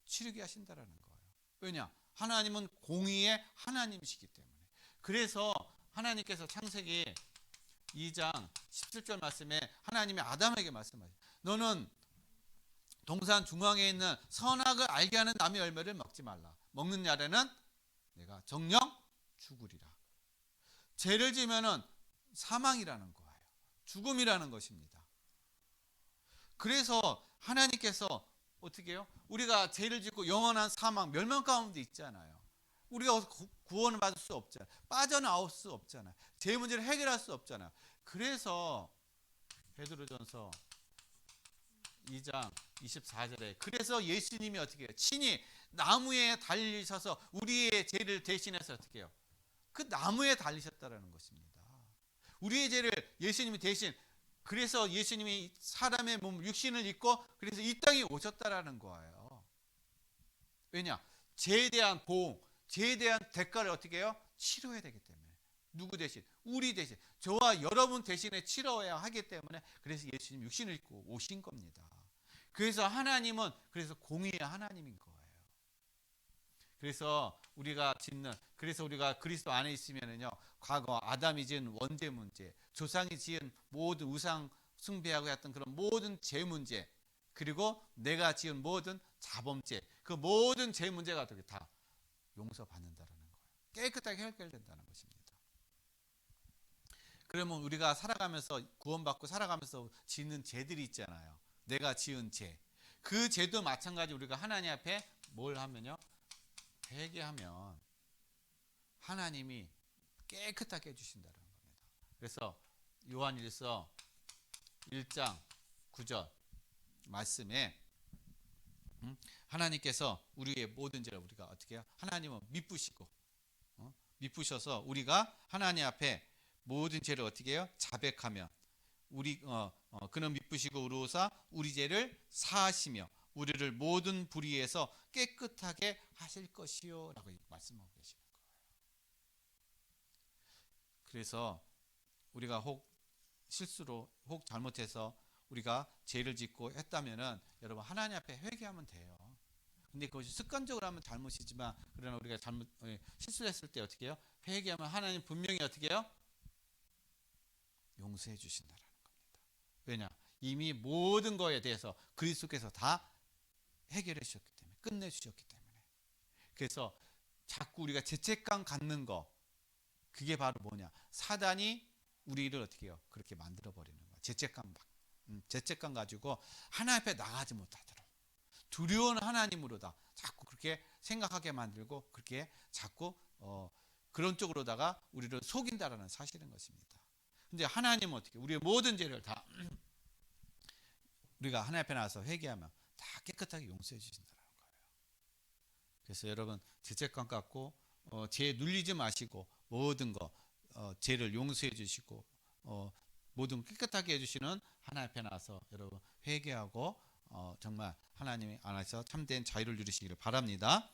치르게 하신다는 거예요. 왜냐? 하나님은 공의의 하나님이시기 때문에. 그래서 하나님께서 창세기 2장 17절 말씀에 하나님이 아담에게 말씀하세요. 너는 동산 중앙에 있는 선악을 알게 하는 나무 열매를 먹지 말라. 먹는 날에는 내가 정령 죽으리라. 죄를 지면은 사망이라는 거예요. 죽음이라는 것입니다. 그래서 하나님께서 어떻게 해요? 우리가 죄를 짓고 영원한 사망, 멸망 가운데 있잖아요. 우리가 구원을 받을 수 없잖아요. 빠져나올 수 없잖아요. 죄 문제를 해결할 수 없잖아요. 그래서 베드로전서 2장 24절에 그래서 예수님이 어떻게 해요? 친히 나무에 달리셔서 우리의 죄를 대신해서 어떻게 해요? 그 나무에 달리셨다라는 것입니다. 우리의 죄를 예수님이 대신, 그래서 예수님이 사람의 몸 육신을 입고 그래서 이 땅에 오셨다라는 거예요. 왜냐? 죄에 대한 보응, 죄에 대한 대가를 어떻게 해요? 치러야 되기 때문에. 누구 대신? 우리 대신. 저와 여러분 대신에 치러야 하기 때문에 그래서 예수님 육신을 입고 오신 겁니다. 그래서 하나님은 그래서 공의의 하나님인 거예요. 그래서 우리가 그리스도 안에 있으면은요, 과거 아담이 지은 원죄 문제, 조상이 지은 모든 우상 숭배하고 했던 그런 모든 죄 문제, 그리고 내가 지은 모든 자범죄, 그 모든 죄 문제가 어떻게 다 용서받는다라는 거예요. 깨끗하게 해결된다는 것입니다. 그러면 우리가 살아가면서 구원받고 살아가면서 짓는 죄들이 있잖아요. 내가 지은 죄. 그 죄도 마찬가지 우리가 하나님 앞에 뭘 하면요? 회개하면 하나님이 깨끗하게 해주신다는 겁니다. 그래서 요한일서 1장 9절 말씀에 하나님께서 우리의 모든 죄를 우리가 어떻게 해요? 하나님은 미쁘시고 미쁘셔서 우리가 하나님 앞에 모든 죄를 어떻게 해요? 자백하며 그는 미쁘시고 의로우사 우리 죄를 사하시며 우리를 모든 불의에서 깨끗하게 하실 것이요 라고 말씀하고 계시는 거예요. 그래서 우리가 혹 실수로 혹 잘못해서 우리가 죄를 짓고 했다면은 여러분 하나님 앞에 회개하면 돼요. 근데 그것이 습관적으로 하면 잘못이지만 그러나 우리가 실수했을 때 어떻게 해요? 회개하면 하나님 분명히 어떻게 해요? 용서해 주신다라는 겁니다. 왜냐? 이미 모든 거에 대해서 그리스도께서 다 해결해 주셨기 때문에, 끝내 주셨기 때문에. 그래서 자꾸 우리가 죄책감 갖는 거, 그게 바로 뭐냐? 사단이 우리를 어떻게 해요? 그렇게 만들어 버리는 거야. 죄책감 가지고 하나님 앞에 나가지 못하도록 두려운 하나님으로다 자꾸 그렇게 생각하게 만들고 그렇게 자꾸 그런 쪽으로다가 우리를 속인다라는 사실인 것입니다. 근데 하나님은 어떻게 우리의 모든 죄를 다 우리가 하나님 앞에 나와서 회개하면 다 깨끗하게 용서해 주신다는 거예요. 그래서 여러분 죄책감 갖고 죄에 눌리지 마시고 모든 거 죄를 용서해 주시고 모든 깨끗하게 해주시는 하나님 앞에 나와서 여러분 회개하고 정말 하나님 안에서 참된 자유를 누리시기를 바랍니다.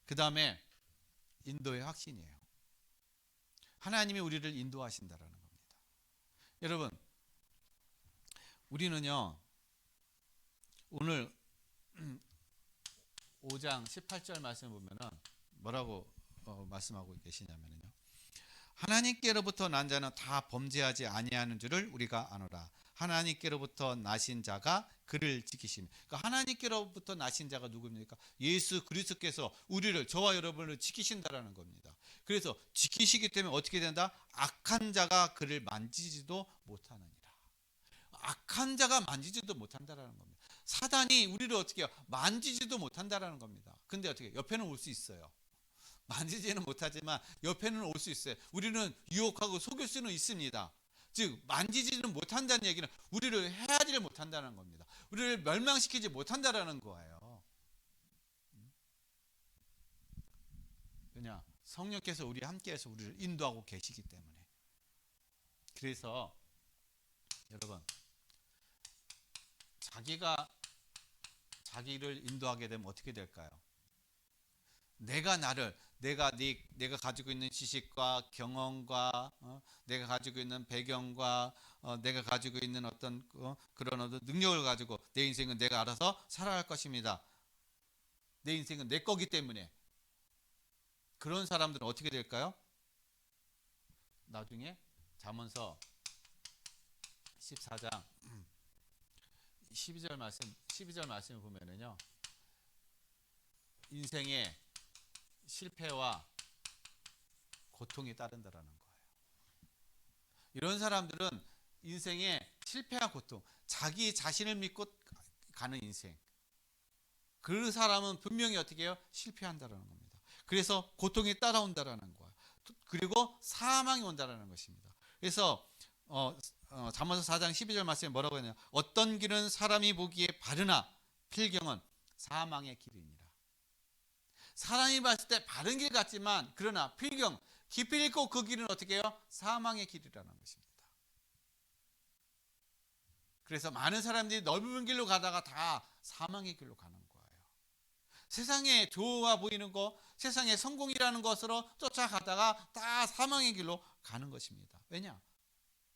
그 다음에 인도의 확신이에요. 하나님이 우리를 인도하신다라는 겁니다. 여러분 우리는요 오늘 5장 18절 말씀을 보면은 뭐라고 말씀하고 계시냐면요. 하나님께로부터 난 자는 다 범죄하지 아니하는 줄을 우리가 아노라. 하나님께로부터 나신 자가 그를 지키시며. 그러니까 하나님께로부터 나신 자가 누구입니까? 예수 그리스도께서 우리를 저와 여러분을 지키신다라는 겁니다. 그래서 지키시기 때문에 어떻게 된다? 악한 자가 그를 만지지도 못하느니라. 악한 자가 만지지도 못한다라는 겁니다. 사단이 우리를 어떻게 해요? 만지지도 못한다라는 겁니다. 근데 어떻게 옆에는 올 수 있어요. 만지지는 못하지만 옆에는 올 수 있어요. 우리는 유혹하고 속일 수는 있습니다. 즉 만지지는 못한다는 얘기는 우리를 해하지를 못한다는 겁니다. 우리를 멸망시키지 못한다라는 거예요. 왜냐? 성령께서 우리 함께해서 우리를 인도하고 계시기 때문에. 그래서 여러분 자기를 인도하게 되면 어떻게 될까요? 내가 가지고 있는 지식과 경험과 내가 가지고 있는 배경과 내가 가지고 있는 어떤 그런 어떤 능력을 가지고 내 인생은 내가 알아서 살아갈 것입니다. 내 인생은 내 거기 때문에 그런 사람들은 어떻게 될까요? 나중에 잠언서 14장 12절 말씀을 보면은요. 인생에 실패와 고통이 따른다라는 거예요. 이런 사람들은 인생에 실패와 고통, 자기 자신을 믿고 가는 인생. 그 사람은 분명히 어떻게 해요? 실패한다라는 겁니다. 그래서 고통이 따라온다라는 거예요. 그리고 사망이 온다라는 것입니다. 그래서 잠언서 4장 12절 말씀에 뭐라고 했냐? 어떤 길은 사람이 보기에 바르나 필경은 사망의 길이니라. 사람이 봤을 때 바른 길 같지만 그러나 필경 깊이 있고 그 길은 어떻게 해요? 사망의 길이라는 것입니다. 그래서 많은 사람들이 넓은 길로 가다가 다 사망의 길로 가는 거예요. 세상에 좋아 보이는 거, 세상에 성공이라는 것으로 쫓아가다가 다 사망의 길로 가는 것입니다. 왜냐?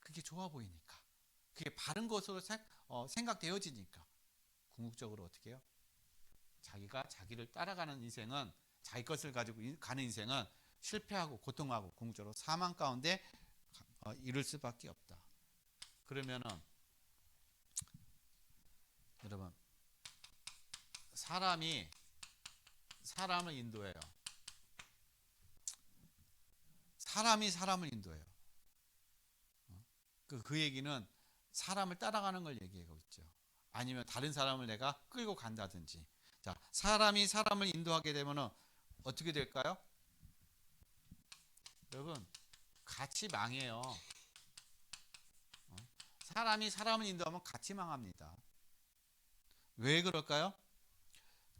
그게 좋아 보이니까. 그게 바른 것으로 생각되어지니까. 궁극적으로 어떻게 해요? 자기가 자기를 따라가는 인생은 자기 것을 가지고 가는 인생은 실패하고 고통하고 궁극적으로 사망 가운데 이를 수밖에 없다. 그러면은 여러분, 사람이 사람을 인도해요. 사람이 사람을 인도해요. 그 얘기는 사람을 따라가는 걸 얘기하고 있죠. 아니면 다른 사람을 내가 끌고 간다든지. 자, 사람이 사람을 인도하게 되면 어떻게 될까요? 여러분, 같이 망해요. 사람이 사람을 인도하면 같이 망합니다. 왜 그럴까요?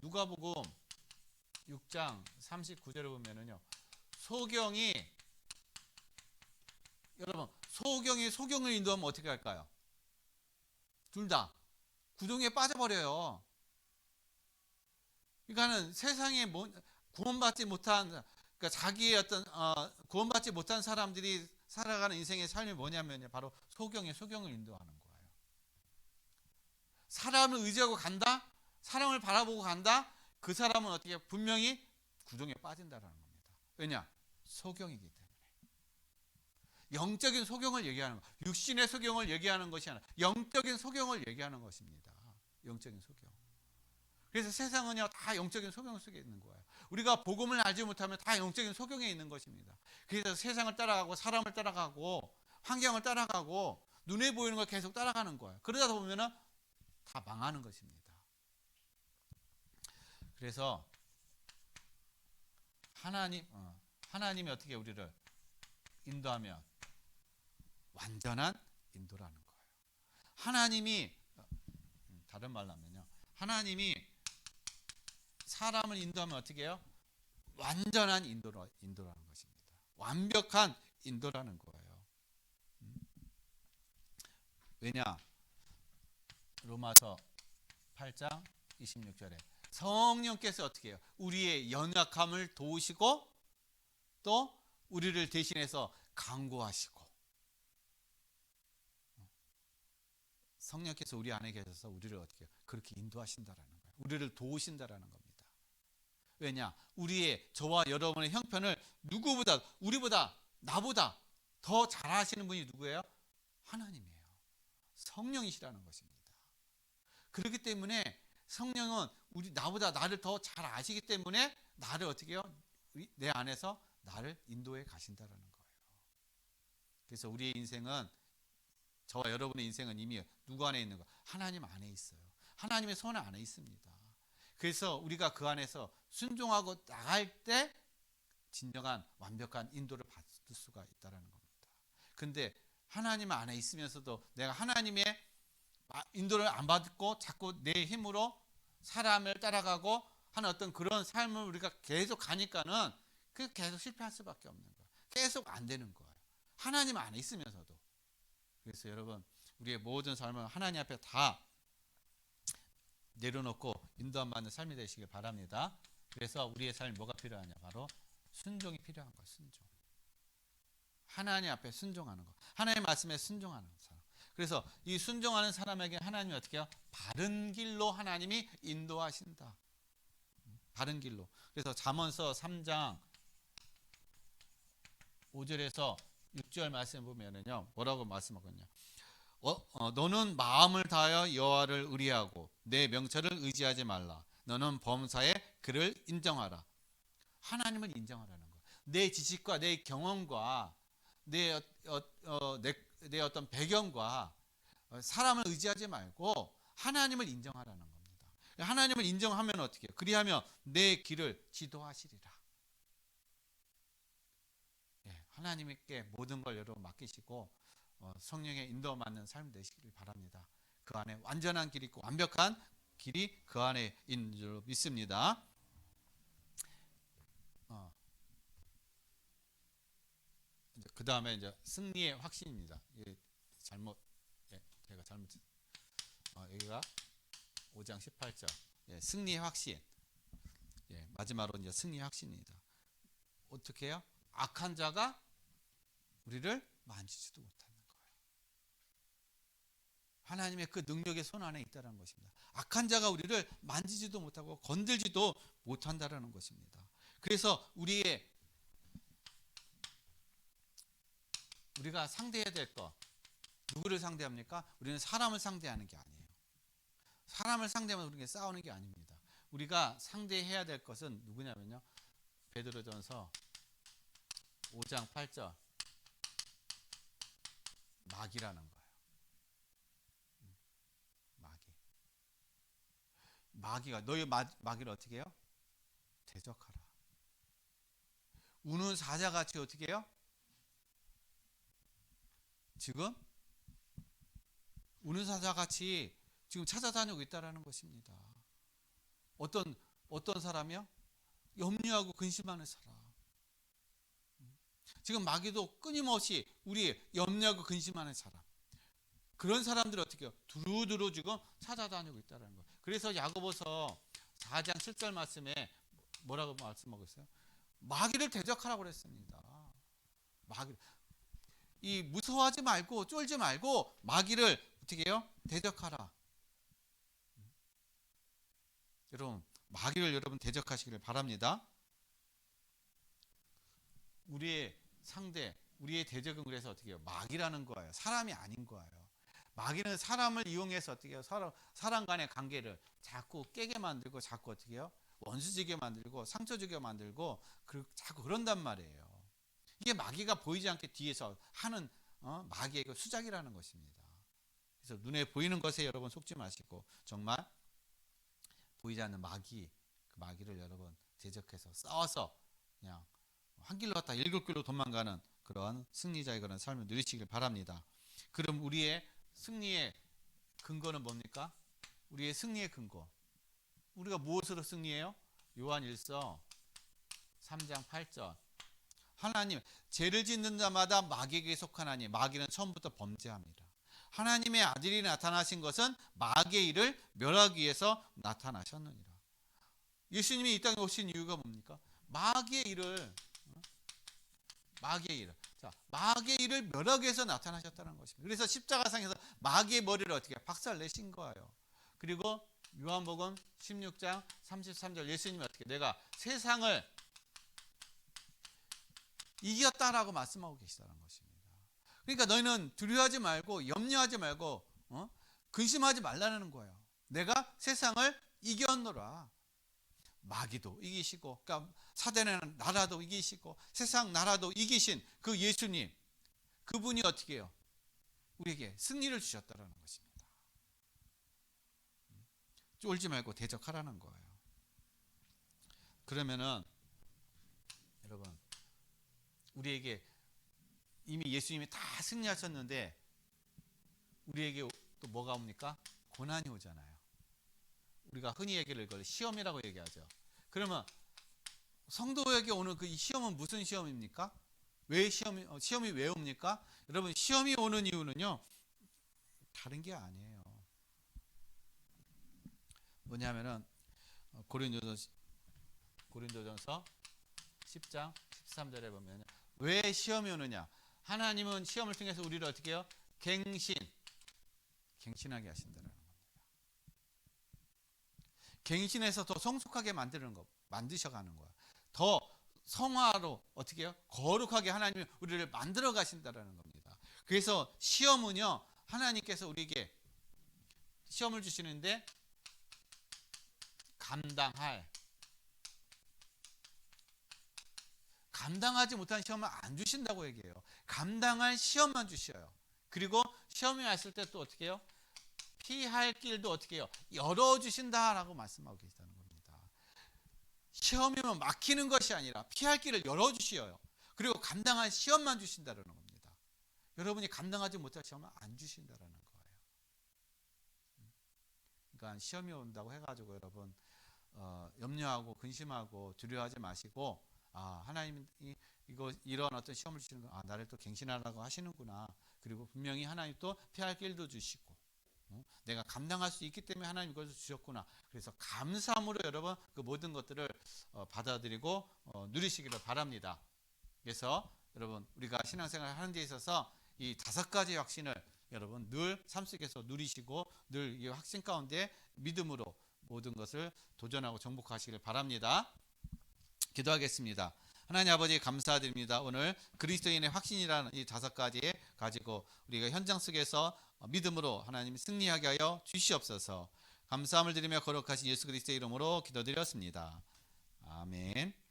누가복음 6장 39절에 보면은요, 여러분, 소경을 인도하면 어떻게 할까요? 둘 다 구덩이에 빠져버려요. 그러니까는 세상에 구원받지 못한, 그러니까 자기의 어떤 구원받지 못한 사람들이 살아가는 인생의 삶이 뭐냐면요, 바로 소경을 인도하는 거예요. 사람을 의지하고 간다, 사람을 바라보고 간다. 그 사람은 어떻게 분명히 구덩이에 빠진다라는 겁니다. 왜냐? 소경이기 때문에. 영적인 소경을 얘기하는 거, 육신의 소경을 얘기하는 것이 아니라 영적인 소경을 얘기하는 것입니다. 영적인 소경. 그래서 세상은요, 다 영적인 소경 속에 있는 거예요. 우리가 복음을 알지 못하면 다 영적인 소경에 있는 것입니다. 그래서 세상을 따라가고 사람을 따라가고 환경을 따라가고 눈에 보이는 걸 계속 따라가는 거예요. 그러다 보면은 다 망하는 것입니다. 그래서 하나님이 어떻게 우리를 인도하면 완전한 인도라는 거예요. 하나님이, 다른 말로 하면요, 하나님이 사람을 인도하면 어떻게 해요? 완전한 인도라는 것입니다. 완벽한 인도라는 거예요. 왜냐? 로마서 8장 26절에 성령께서 어떻게 해요? 우리의 연약함을 도우시고 또 우리를 대신해서 강구하시고, 성령께서 우리 안에 계셔서 우리를 어떻게 해요? 그렇게 인도하신다라는 거예요. 우리를 도우신다라는 겁니다. 왜냐? 저와 여러분의 형편을 우리보다 나보다 더 잘하시는 분이 누구예요? 하나님이에요. 성령이시라는 것입니다. 그렇기 때문에 성령은 나를 더 잘 아시기 때문에 나를 어떻게 해요? 내 안에서 나를 인도해 가신다라는 거예요. 그래서 우리의 인생은, 저와 여러분의 인생은 이미 누구 안에 있는 거? 하나님 안에 있어요. 하나님의 손 안에 있습니다. 그래서 우리가 그 안에서 순종하고 나갈 때 진정한 완벽한 인도를 받을 수가 있다는 겁니다. 근데 하나님 안에 있으면서도 내가 하나님의 인도를 안 받고 자꾸 내 힘으로 사람을 따라가고 하는 어떤 그런 삶을 우리가 계속 가니까는 그 계속 실패할 수밖에 없는 거예요. 계속 안 되는 거예요. 하나님 안에 있으면서도. 그래서 여러분, 우리의 모든 삶을 하나님 앞에 다 내려놓고 인도함 받는 삶이 되시길 바랍니다. 그래서 우리의 삶이 뭐가 필요하냐? 바로 순종이 필요한 거예요. 순종. 하나님 앞에 순종하는 거. 하나님의 말씀에 순종하는 사람. 그래서 이 순종하는 사람에게 하나님이 어떻게 해요? 바른 길로 하나님이 인도하신다. 바른 길로. 그래서 잠언서 3장 5절에서 6절 말씀 보면은요, 뭐라고 말씀하거든요. 너는 마음을 다하여 여호와를 의뢰하고 내 명철을 의지하지 말라. 너는 범사에 그를 인정하라. 하나님을 인정하라는 거예요. 내 지식과 내 경험과 내 어떤 배경과 사람을 의지하지 말고 하나님을 인정하라는 겁니다. 하나님을 인정하면 어떻게 해요? 그리하면 내 길을 지도하시리라. 하나님께 모든 걸 여러분 맡기시고 성령의 인도 받는 삶 되시길 바랍니다. 그 안에 완전한 길이 있고 완벽한 길이 그 안에 있는 줄 믿습니다. 그 다음에 이제 승리의 확신입니다. 제가 잘못 여기가 5장 18절. 승리의 확신. 마지막으로 이제 승리의 확신입니다. 어떻게 해요? 악한 자가 우리를 만지지도 못하는 거예요. 하나님의 그 능력의 손 안에 있다는 것입니다. 악한 자가 우리를 만지지도 못하고 건들지도 못한다는 것입니다. 그래서 우리가 상대해야 될 거, 누구를 상대합니까? 우리는 사람을 상대하는 게 아니에요. 사람을 상대하면 우리가 싸우는 게 아닙니다. 우리가 상대해야 될 것은 누구냐면요, 베드로전서 5장 8절 마귀라는 거예요. 마귀가 너희 마귀를 어떻게 해요? 대적하라. 우는 사자같이 어떻게 해요? 지금 우는 사자같이 지금 찾아다니고 있다라는 것입니다. 어떤 사람이요? 염려하고 근심하는 사람. 지금 마귀도 끊임없이 우리 염려하고 근심하는 사람, 그런 사람들을 어떻게 해요? 두루두루 지금 찾아다니고 있다는 거예요. 그래서 야고보서 4장 7절 말씀에 뭐라고 말씀하고 있어요? 마귀를 대적하라고 그랬습니다. 이 무서워하지 말고 쫄지 말고 마귀를 어떻게 해요? 대적하라. 여러분, 마귀를 여러분 대적하시기를 바랍니다. 우리의 상대, 우리의 대적은 그래서 어떻게 해요? 마귀라는 거예요. 사람이 아닌 거예요. 마귀는 사람을 이용해서 어떻게 해요? 사람 간의 관계를 자꾸 깨게 만들고, 자꾸 어떻게 해요? 원수지게 만들고, 상처 주게 만들고, 자꾸 그런단 말이에요. 이게 마귀가 보이지 않게 뒤에서 하는 마귀의 그 수작이라는 것입니다. 그래서 눈에 보이는 것에 여러분 속지 마시고, 정말 보이지 않는 마귀, 그 마귀를 여러분 대적해서 싸워서 그냥 한 길로 갔다 일곱 길로 도망가는 그런 승리자의 그런 삶을 누리시길 바랍니다. 그럼 우리의 승리의 근거는 뭡니까? 우리의 승리의 근거, 우리가 무엇으로 승리해요? 요한일서 3장 8절 하나님, 죄를 짓는 자마다 마귀에게 속하나니 마귀는 처음부터 범죄합니다. 하나님의 아들이 나타나신 것은 마귀의 일을 멸하기 위해서 나타나셨느니라. 예수님이 이 땅에 오신 이유가 뭡니까? 마귀의 일을 멸하기 위해서 나타나셨다는 것입니다. 그래서 십자가상에서 마귀의 머리를 어떻게 박살내신 거예요. 그리고 요한복음 16장 33절 예수님이 어떻게, 내가 세상을 이겼다라고 말씀하고 계시다는 것입니다. 그러니까 너희는 두려워하지 말고 염려하지 말고 근심하지 말라는 거예요. 내가 세상을 이겼노라. 마귀도 이기시고, 그러니까 사단의 나라도 이기시고 세상 나라도 이기신 그 예수님, 그분이 어떻게 해요? 우리에게 승리를 주셨다는 것입니다. 쫄지 말고 대적하라는 거예요. 그러면은 여러분, 우리에게 이미 예수님이 다 승리하셨는데 우리에게 또 뭐가 옵니까? 고난이 오잖아요. 우리가 흔히 얘기를 이걸 시험이라고 얘기하죠. 그러면 성도에게 오는 그 시험은 무슨 시험입니까? 왜 시험이 왜 옵니까? 여러분, 시험이 오는 이유는요, 다른 게 아니에요. 뭐냐면은 고린도전서 10장 13절에 보면 왜 시험이 오느냐? 하나님은 시험을 통해서 우리를 어떻게 해요? 갱신하게 하신다는 겁니다. 갱신해서 더 성숙하게 만드셔가는 거야. 더 성화로 어떻게 해요? 거룩하게 하나님이 우리를 만들어 가신다는 겁니다. 그래서 시험은요, 하나님께서 우리에게 시험을 주시는데 감당하지 못한 시험을 안 주신다고 얘기해요. 감당할 시험만 주셔요. 그리고 시험이 왔을 때 또 어떻게 해요? 피할 길도 어떻게 해요? 열어주신다라고 말씀하고 계시다는 겁니다. 시험이면 막히는 것이 아니라 피할 길을 열어주시어요. 그리고 감당할 시험만 주신다는 겁니다. 여러분이 감당하지 못할 시험은 안 주신다는 거예요. 그러니까 시험이 온다고 해가지고 여러분 염려하고 근심하고 두려워하지 마시고, 하나님이 이런 어떤 시험을 주시는 거, 나를 또 갱신하라고 하시는구나. 그리고 분명히 하나님 또 피할 길도 주시고, 내가 감당할 수 있기 때문에 하나님 이것을 주셨구나. 그래서 감사함으로 여러분 그 모든 것들을 받아들이고 누리시기를 바랍니다. 그래서 여러분, 우리가 신앙생활을 하는 데 있어서 이 5가지 확신을 여러분 늘 삶 속에서 누리시고, 늘 이 확신 가운데 믿음으로 모든 것을 도전하고 정복하시기를 바랍니다. 기도하겠습니다. 하나님 아버지 감사드립니다. 오늘 그리스도인의 확신이라는 이 5가지 가지고 우리가 현장 속에서 믿음으로 하나님 승리하게 하여 주시옵소서. 감사함을 드리며 거룩하신 예수 그리스도의 이름으로 기도드렸습니다. 아멘.